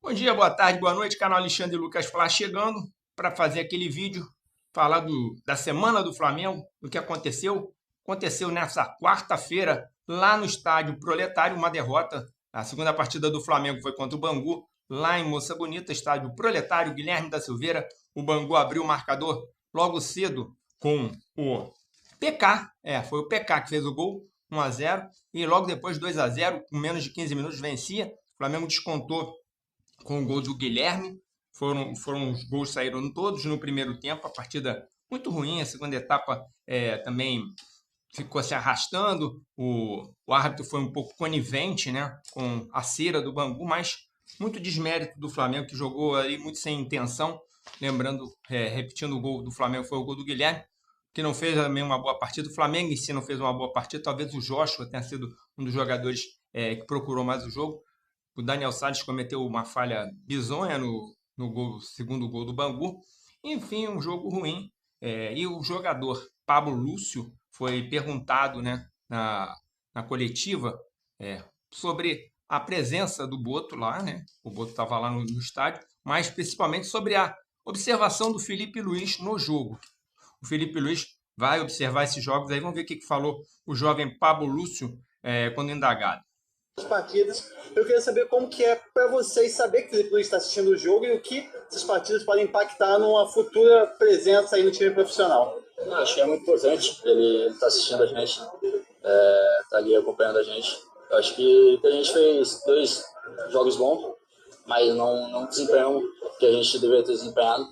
Bom dia, boa tarde, boa noite, canal Alexandre Lucas Flá chegando para fazer aquele vídeo, falar da semana do Flamengo, do que aconteceu. Aconteceu nessa quarta-feira, lá no estádio Proletário, uma derrota. A segunda partida do Flamengo foi contra o Bangu, lá em Moça Bonita, estádio Proletário, Guilherme da Silveira. O Bangu abriu o marcador logo cedo com o PK, foi o PK que fez o gol, 1-0, e logo depois 2-0, com menos de 15 minutos vencia. O Flamengo descontou com o gol do Guilherme. Os gols saíram todos no primeiro tempo. A partida muito ruim. A segunda etapa também ficou se arrastando. O árbitro foi um pouco conivente, né, com a cera do Bangu, mas muito desmérito do Flamengo, que jogou ali muito sem intenção. Lembrando, repetindo, o gol do Flamengo foi o gol do Guilherme, que não fez também uma boa partida. O Flamengo em si não fez uma boa partida. Talvez o Joshua tenha sido um dos jogadores que procurou mais o jogo. O Daniel Sales cometeu uma falha bizonha no segundo gol do Bangu. Enfim, um jogo ruim. E o jogador Pablo Lúcio foi perguntado, né, na coletiva, sobre a presença do Boto lá, né? O Boto estava lá no estádio, mas principalmente sobre a observação do Felipe Luiz no jogo. O Felipe Luiz vai observar esses jogos, aí vamos ver o que falou o jovem Pablo Lúcio quando indagado. Partidas. Eu queria saber como que é para vocês saber que o Felipe Luiz está assistindo o jogo e o que essas partidas podem impactar numa futura presença aí no time profissional. Acho que é muito importante ele estar assistindo a gente, tá ali acompanhando a gente. Eu acho que a gente fez 2 jogos bons, mas não desempenhamos o que a gente deveria ter desempenhado.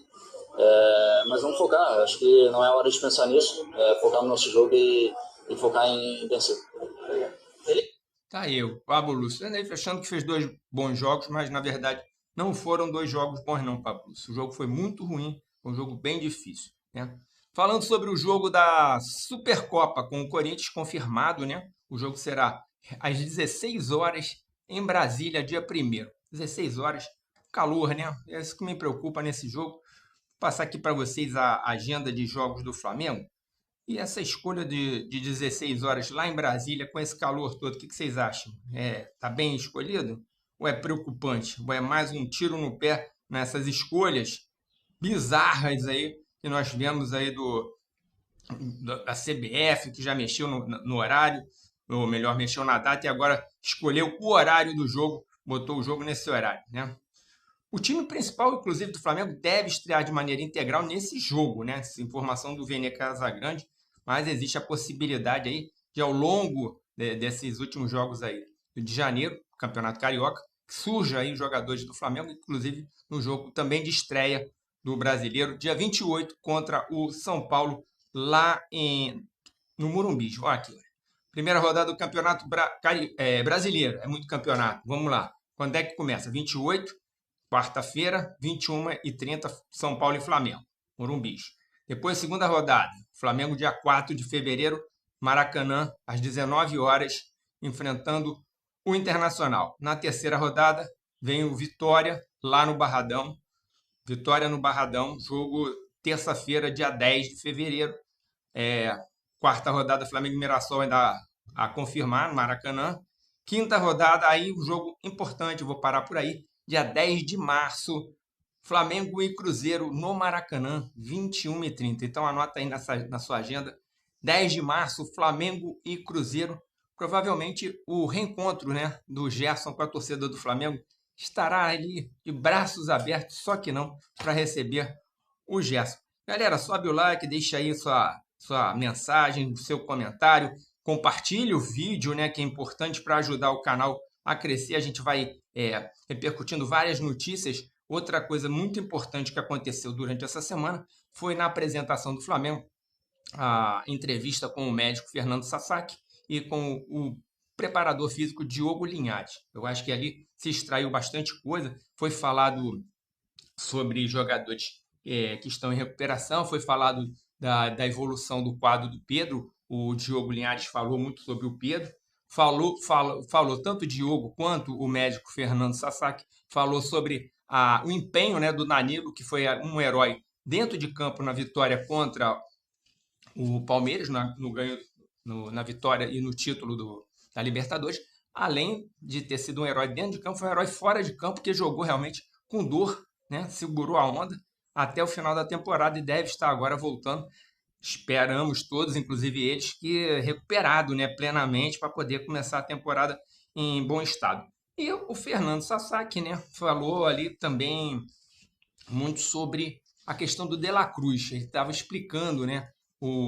Mas vamos focar, acho que não é hora de pensar nisso, focar no nosso jogo e focar em vencer. Tá aí, o Pablo Lúcio. Achando que fez 2 bons jogos, mas na verdade não foram 2 jogos bons, não, Pablo Lúcio. O jogo foi muito ruim, foi um jogo bem difícil, né? Falando sobre o jogo da Supercopa com o Corinthians confirmado, né? O jogo será às 16 horas em Brasília, dia 1º. 16 horas, calor, né? É isso que me preocupa nesse jogo. Vou passar aqui para vocês a agenda de jogos do Flamengo. E essa escolha de 16 horas lá em Brasília, com esse calor todo, o que vocês acham? Tá bem escolhido? Ou é preocupante? Ou é mais um tiro no pé nessas escolhas bizarras aí que nós vemos aí da CBF, que já mexeu no horário, ou melhor, mexeu na data e agora escolheu o horário do jogo, botou o jogo nesse horário, né? O time principal, inclusive, do Flamengo deve estrear de maneira integral nesse jogo, né? Essa informação do Vene Casagrande, mas existe a possibilidade aí de, ao longo desses últimos jogos aí de janeiro, Campeonato Carioca, surja aí os jogadores do Flamengo, inclusive no jogo também de estreia do Brasileiro, dia 28, contra o São Paulo, lá no Morumbi. Olha aqui, primeira rodada do Campeonato Brasileiro, é muito campeonato. Vamos lá, quando é que começa? 28, quarta-feira, 21h30, São Paulo e Flamengo, Morumbi. Depois, segunda rodada, Flamengo, dia 4 de fevereiro, Maracanã, às 19 horas, enfrentando o Internacional. Na terceira rodada, vem o Vitória, lá no Barradão. Vitória no Barradão, jogo terça-feira, dia 10 de fevereiro. Quarta rodada, Flamengo e Mirassol ainda a confirmar no Maracanã. Quinta rodada, aí um jogo importante, vou parar por aí. Dia 10 de março, Flamengo e Cruzeiro no Maracanã, 21h30. Então anota aí na sua agenda. 10 de março, Flamengo e Cruzeiro. Provavelmente o reencontro, né, do Gerson com a torcida do Flamengo estará ali de braços abertos, só que não, para receber o Gerson. Galera, sobe o like, deixa aí sua mensagem, seu comentário. Compartilhe o vídeo, né, que é importante para ajudar o canal a crescer. A gente vai repercutindo várias notícias. Outra coisa muito importante que aconteceu durante essa semana foi na apresentação do Flamengo, a entrevista com o médico Fernando Sasaki e com o preparador físico Diogo Linhares. Eu acho que ali se extraiu bastante coisa. Foi falado sobre jogadores que estão em recuperação, foi falado da evolução do quadro do Pedro. O Diogo Linhares falou muito sobre o Pedro. Falou tanto o Diogo quanto o médico Fernando Sasaki, falou sobre o empenho, né, do Danilo, que foi um herói dentro de campo na vitória contra o Palmeiras, no ganho, na vitória e no título da Libertadores, além de ter sido um herói dentro de campo, foi um herói fora de campo, que jogou realmente com dor, né? Segurou a onda até o final da temporada e deve estar agora voltando. Esperamos todos, inclusive eles, que recuperado, né, plenamente para poder começar a temporada em bom estado. E o Fernando Sasaki, né, falou ali também muito sobre a questão do De La Cruz. Ele estava explicando, né,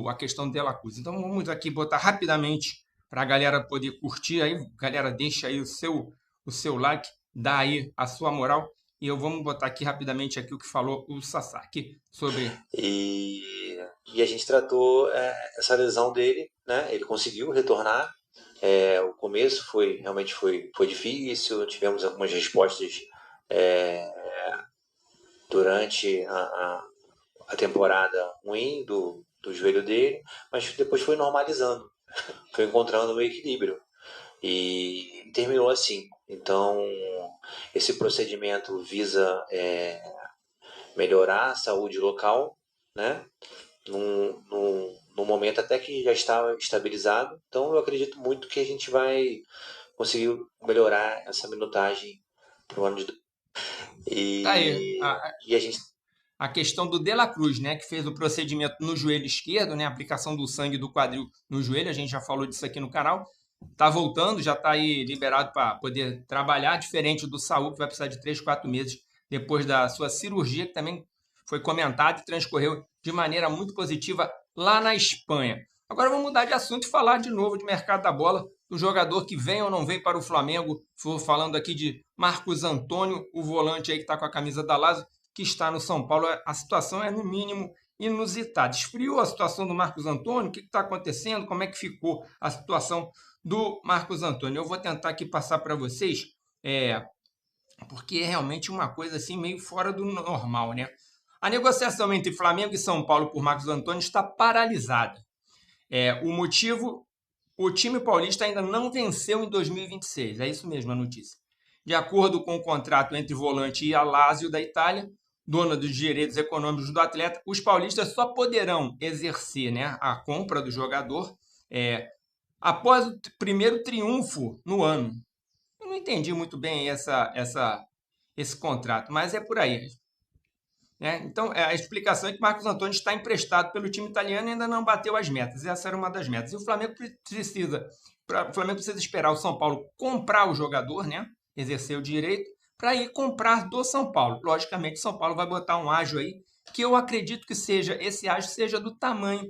a questão do De La Cruz. Então vamos aqui botar rapidamente para a galera poder curtir aí. Galera, deixa aí o seu like, dá aí a sua moral. E vamos botar aqui rapidamente aqui o que falou o Sasaki sobre... E a gente tratou essa lesão dele, né? Ele conseguiu retornar. O começo realmente foi difícil, tivemos algumas respostas durante a temporada ruim do joelho dele, mas depois foi normalizando, foi encontrando o equilíbrio e terminou assim. Então, esse procedimento visa melhorar a saúde local, né? Num momento até que já estava estabilizado. Então, eu acredito muito que a gente vai conseguir melhorar essa minutagem para o ano de... Tá aí, E a gente... a questão do De La Cruz, né, que fez o procedimento no joelho esquerdo, né, a aplicação do sangue do quadril no joelho, a gente já falou disso aqui no canal. Tá voltando, já está aí liberado para poder trabalhar, diferente do Saúl, que vai precisar de 3, 4 meses depois da sua cirurgia, que também foi comentado e transcorreu de maneira muito positiva lá na Espanha. Agora vamos mudar de assunto e falar de novo de mercado da bola, do jogador que vem ou não vem para o Flamengo. Estou falando aqui de Marcos Antônio, o volante aí que está com a camisa da Lazio, que está no São Paulo. A situação é, no mínimo, inusitada. Esfriou a situação do Marcos Antônio? O que está acontecendo? Como é que ficou a situação do Marcos Antônio? Eu vou tentar aqui passar para vocês, porque é realmente uma coisa assim meio fora do normal, né? A negociação entre Flamengo e São Paulo por Marcos Antônio está paralisada. O motivo, o time paulista ainda não venceu em 2026. É isso mesmo a notícia. De acordo com o contrato entre o volante e a Lazio da Itália, dona dos direitos econômicos do atleta, os paulistas só poderão exercer, né, a compra do jogador após o primeiro triunfo no ano. Eu não entendi muito bem esse contrato, mas é por aí. Então, a explicação é que Marcos Antônio está emprestado pelo time italiano e ainda não bateu as metas. Essa era uma das metas. E o Flamengo precisa esperar o São Paulo comprar o jogador, né? Exercer o direito, para ir comprar do São Paulo. Logicamente, o São Paulo vai botar um ágio aí, que eu acredito que esse ágio seja do tamanho,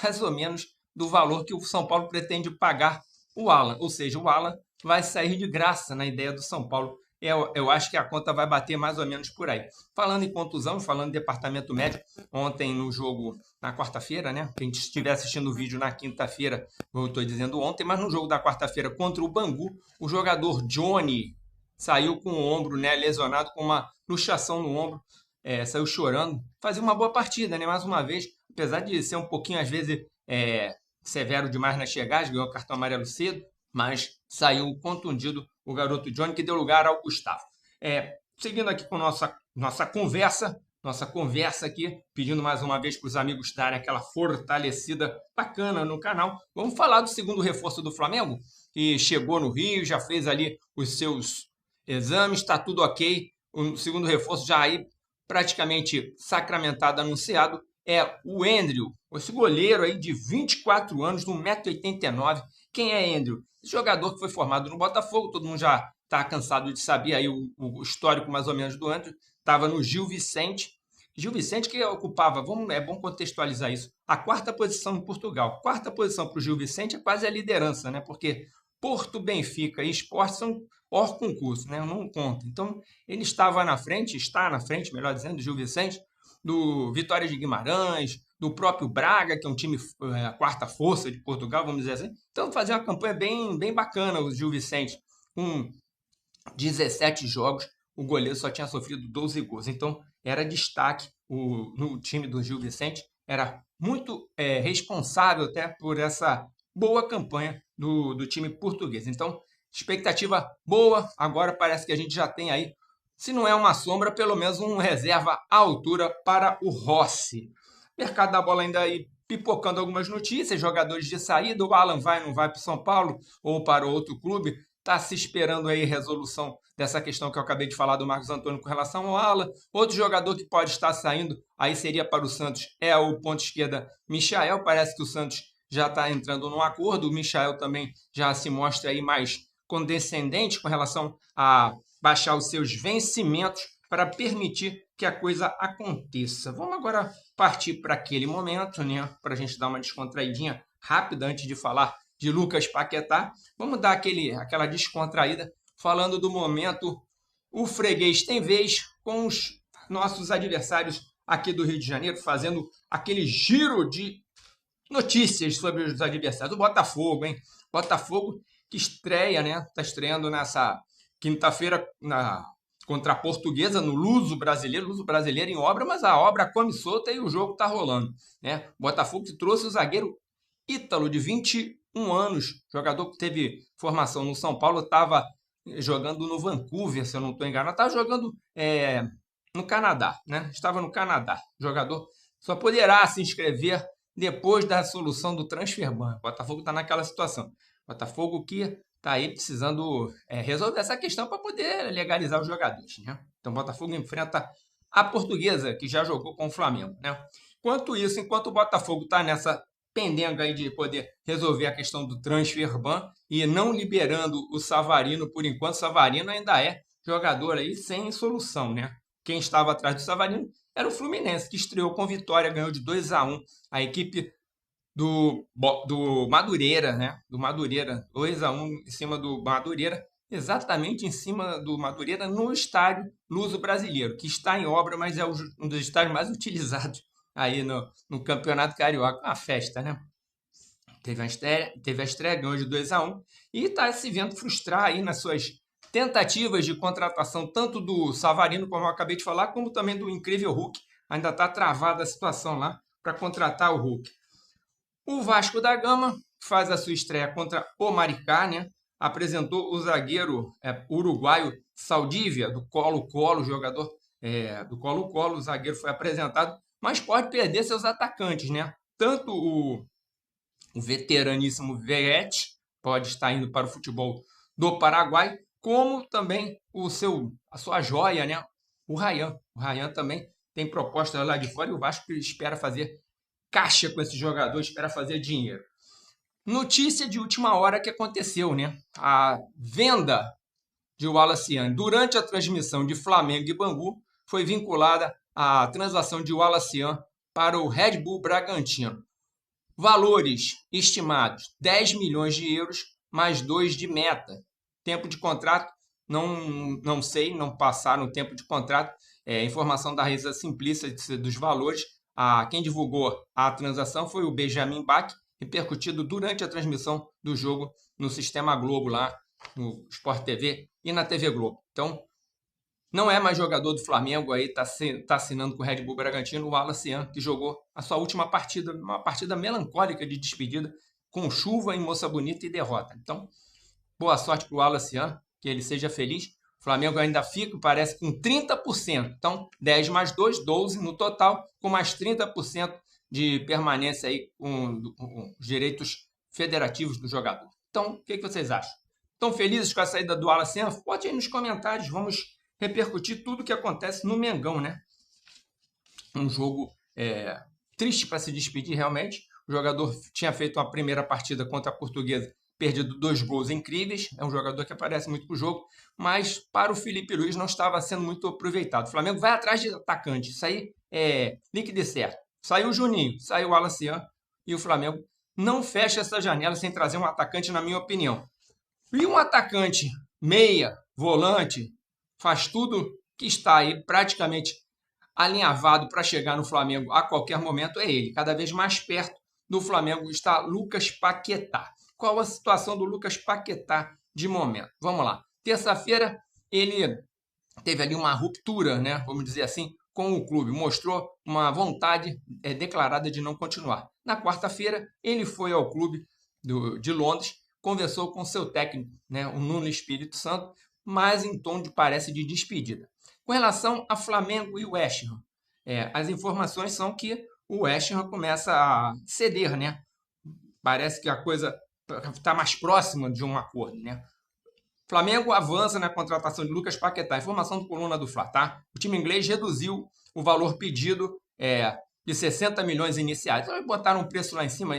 mais ou menos, do valor que o São Paulo pretende pagar o Alan. Ou seja, o Alan vai sair de graça na ideia do São Paulo. Eu acho que a conta vai bater mais ou menos por aí. Falando em contusão, falando em departamento médico, ontem no jogo, na quarta-feira, né? Quem estiver assistindo o vídeo na quinta-feira, eu estou dizendo ontem, mas no jogo da quarta-feira contra o Bangu, o jogador Johnny saiu com o ombro, né, lesionado, com uma luxação no ombro, saiu chorando. Fazia uma boa partida, né? Mais uma vez, apesar de ser um pouquinho, às vezes, severo demais nas chegadas, ganhou cartão amarelo cedo, mas saiu contundido o garoto Johnny, que deu lugar ao Gustavo. Seguindo aqui com nossa conversa aqui, pedindo mais uma vez para os amigos darem aquela fortalecida bacana no canal. Vamos falar do segundo reforço do Flamengo, que chegou no Rio, já fez ali os seus exames, está tudo ok. O segundo reforço já aí praticamente sacramentado, anunciado, é o Endriel, esse goleiro aí de 24 anos, de 1,89 m. Quem é Endriel? Esse jogador que foi formado no Botafogo, todo mundo já está cansado de saber aí o histórico mais ou menos do Endriel. Estava no Gil Vicente. Gil Vicente que ocupava, é bom contextualizar isso, a 4ª posição em Portugal. 4ª posição para o Gil Vicente é quase a liderança, né? Porque Porto, Benfica e Sport são hors concurso, né? Não conta. Então, ele está na frente, melhor dizendo, do Gil Vicente, do Vitória de Guimarães, do próprio Braga, que é um time, a 4ª força de Portugal, vamos dizer assim. Então, fazer uma campanha bem bacana o Gil Vicente. Com 17 jogos, o goleiro só tinha sofrido 12 gols. Então, era destaque no time do Gil Vicente. Era muito responsável até por essa boa campanha do time português. Então, expectativa boa. Agora parece que a gente já tem aí, se não é uma sombra, pelo menos um reserva à altura para o Rossi. Mercado da bola ainda aí pipocando algumas notícias, jogadores de saída, o Alan vai ou não vai para o São Paulo ou para outro clube. está se esperando aí resolução dessa questão que eu acabei de falar do Marcos Antônio com relação ao ala. Outro jogador que pode estar saindo, aí seria para o Santos, é o ponta esquerda Michael. Parece que o Santos já está entrando num acordo. O Michael também já se mostra aí mais condescendente com relação a baixar os seus vencimentos para permitir que a coisa aconteça. Vamos agora partir para aquele momento, né, para a gente dar uma descontraidinha rápida antes de falar de Lucas Paquetá. Vamos dar aquela descontraída falando do momento o freguês tem vez, com os nossos adversários aqui do Rio de Janeiro, fazendo aquele giro de notícias sobre os adversários. O Botafogo, hein? Botafogo que estreia, né? Está estreando nessa quinta-feira contra a Portuguesa, no Luso Brasileiro em obra, mas a obra come solta e o jogo está rolando, né? Botafogo que trouxe o zagueiro Ítalo, de 21 anos, jogador que teve formação no São Paulo, estava jogando no Vancouver, se eu não estou enganado, estava jogando no Canadá, né? Estava no Canadá. O jogador só poderá se inscrever depois da solução do Transferban. O Botafogo está naquela situação. Botafogo que está aí precisando resolver essa questão para poder legalizar os jogadores, né? Então o Botafogo enfrenta a Portuguesa, que já jogou com o Flamengo, né? Enquanto o Botafogo está nessa pendenga aí de poder resolver a questão do Transferban e não liberando o Savarino por enquanto, o Savarino ainda é jogador aí sem solução, né? Quem estava atrás do Savarino era o Fluminense, que estreou com vitória, ganhou de 2-1 a equipe do Madureira, né? Do Madureira, 2-1 em cima do Madureira, exatamente em cima do Madureira, no estádio Luso Brasileiro, que está em obra, mas é um dos estádios mais utilizados aí no Campeonato Carioca. Uma festa, né? Teve a estreia, ganhou de 2-1 e está se vendo frustrar aí nas suas tentativas de contratação, tanto do Savarino, como eu acabei de falar, como também do incrível Hulk. Ainda está travada a situação lá para contratar o Hulk. O Vasco da Gama faz a sua estreia contra o Maricá, né? Apresentou o zagueiro uruguaio Saldívia, do Colo-Colo, jogador do Colo-Colo. O zagueiro foi apresentado, mas pode perder seus atacantes, né? Tanto o veteraníssimo Verratti pode estar indo para o futebol do Paraguai, como também a sua joia, né? O Ryan. O Ryan também tem proposta lá de fora e o Vasco espera fazer caixa com esse jogador, espera fazer dinheiro. Notícia de última hora que aconteceu, né? A venda de Wallace Young durante a transmissão de Flamengo e Bangu foi vinculada à transação de Wallace Young para o Red Bull Bragantino. Valores estimados: 10 milhões de euros mais 2 de meta. Tempo de contrato, não sei, não passaram o tempo de contrato. Informação da Reza Simplícia dos valores. Quem divulgou a transação foi o Benjamin Bach, repercutido durante a transmissão do jogo no Sistema Globo, lá no Sport TV e na TV Globo. Então, não é mais jogador do Flamengo, aí está assinando com o Red Bull Bragantino, o Wallace Young, que jogou a sua última partida, uma partida melancólica de despedida, com chuva em Moça Bonita e derrota. Então, boa sorte para o Wallace Young, que ele seja feliz. O Flamengo ainda fica, parece, com 30%. Então, 10 mais 2, 12 no total, com mais 30% de permanência aí com os direitos federativos do jogador. Então, o que vocês acham? Estão felizes com a saída do Wallace Young? Bote aí nos comentários, vamos repercutir tudo o que acontece no Mengão, né? Um jogo triste para se despedir, realmente. O jogador tinha feito uma primeira partida contra a Portuguesa, perdido 2 gols incríveis. É um jogador que aparece muito para o jogo, mas para o Felipe Luiz não estava sendo muito aproveitado. O Flamengo vai atrás de atacante. Isso aí é líquido e certo. Saiu o Juninho, saiu o Wallace Young e o Flamengo não fecha essa janela sem trazer um atacante, na minha opinião. E um atacante meia, volante, faz tudo que está aí praticamente alinhavado para chegar no Flamengo a qualquer momento, é ele. Cada vez mais perto do Flamengo está Lucas Paquetá. Qual a situação do Lucas Paquetá de momento? Vamos lá. Terça-feira ele teve ali uma ruptura, né? Vamos dizer assim, com o clube. Mostrou uma vontade declarada de não continuar. Na quarta-feira ele foi ao clube de Londres, conversou com seu técnico, né? O Nuno Espírito Santo, mas em tom parece de despedida. Com relação a Flamengo e o West Ham, as informações são que o West Ham começa a ceder, né? Parece que a coisa está mais próxima de um acordo, né? Flamengo avança na contratação de Lucas Paquetá. Informação do Coluna do Fla, tá? O time inglês reduziu o valor pedido de 60 milhões iniciais. Então, eles botaram um preço lá em cima,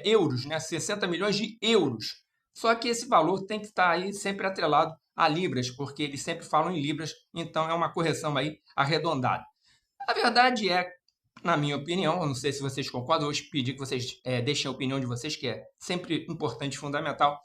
euros, né? 60 milhões de euros. Só que esse valor tem que estar aí sempre atrelado a libras, porque eles sempre falam em libras, então é uma correção aí arredondada. A verdade é, na minha opinião, eu não sei se vocês concordam, eu vou pedir que vocês deixem a opinião de vocês, que é sempre importante e fundamental.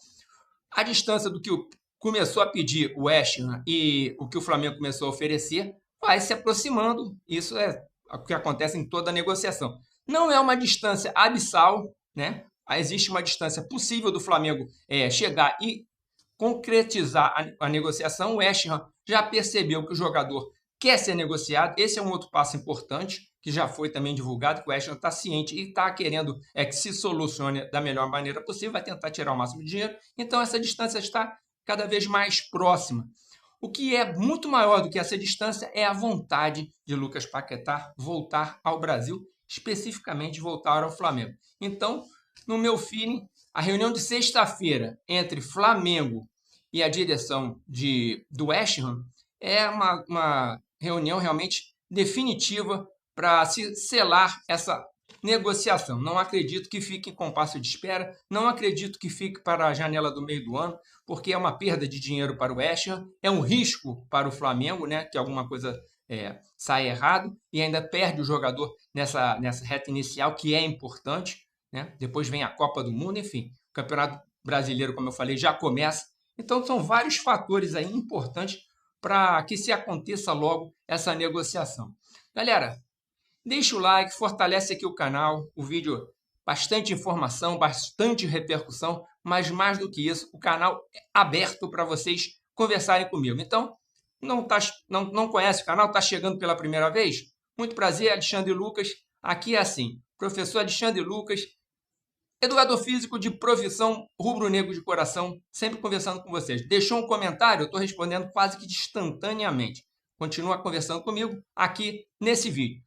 A distância do que começou a pedir o West Ham e o que o Flamengo começou a oferecer vai se aproximando. Isso é o que acontece em toda negociação. Não é uma distância abissal, né? Existe uma distância possível do Flamengo chegar e concretizar a negociação. O West Ham já percebeu que o jogador quer ser negociado. Esse é um outro passo importante, que já foi também divulgado, que o West Ham está ciente e está querendo que se solucione da melhor maneira possível, vai tentar tirar o máximo de dinheiro. Então, essa distância está cada vez mais próxima. O que é muito maior do que essa distância é a vontade de Lucas Paquetá voltar ao Brasil, especificamente voltar ao Flamengo. Então, no meu feeling, a reunião de sexta-feira entre Flamengo e a direção do West Ham é uma reunião realmente definitiva para se selar essa negociação. Não acredito que fique em compasso de espera, não acredito que fique para a janela do meio do ano, porque é uma perda de dinheiro para o West Ham, é um risco para o Flamengo, né, que alguma coisa sai errado e ainda perde o jogador nessa reta inicial, que é importante, né? Depois vem a Copa do Mundo, enfim, o Campeonato Brasileiro, como eu falei, já começa. Então, são vários fatores aí importantes para que se aconteça logo essa negociação. Galera, deixa o like, fortalece aqui o canal, o vídeo, bastante informação, bastante repercussão, mas mais do que isso, o canal é aberto para vocês conversarem comigo. Então, não conhece o canal, está chegando pela primeira vez? Muito prazer, Alexandre Lucas. Aqui é assim, professor Alexandre Lucas, educador físico de profissão, rubro-negro de coração, sempre conversando com vocês. Deixou um comentário, eu estou respondendo quase que instantaneamente. Continua conversando comigo aqui nesse vídeo.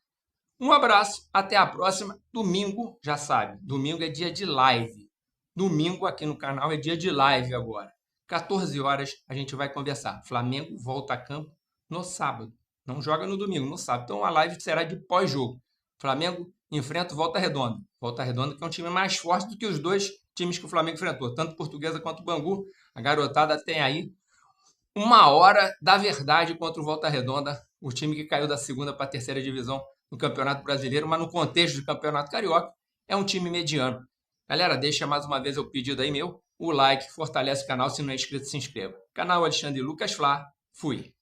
Um abraço, até a próxima. Domingo, já sabe, domingo é dia de live. Domingo aqui no canal é dia de live agora. 14 horas a gente vai conversar. Flamengo volta a campo no sábado. Não joga no domingo, no sábado. Então a live será de pós-jogo. Flamengo enfrenta o Volta Redonda. Volta Redonda que é um time mais forte do que os dois times que o Flamengo enfrentou. Tanto Portuguesa quanto Bangu. A garotada tem aí uma hora da verdade contra o Volta Redonda. O time que caiu da segunda para a terceira divisão no Campeonato Brasileiro, mas no contexto do Campeonato Carioca, é um time mediano. Galera, deixa mais uma vez o pedido aí meu, o like, fortalece o canal, se não é inscrito, se inscreva. Canal Alexandre Lucas Fla, fui!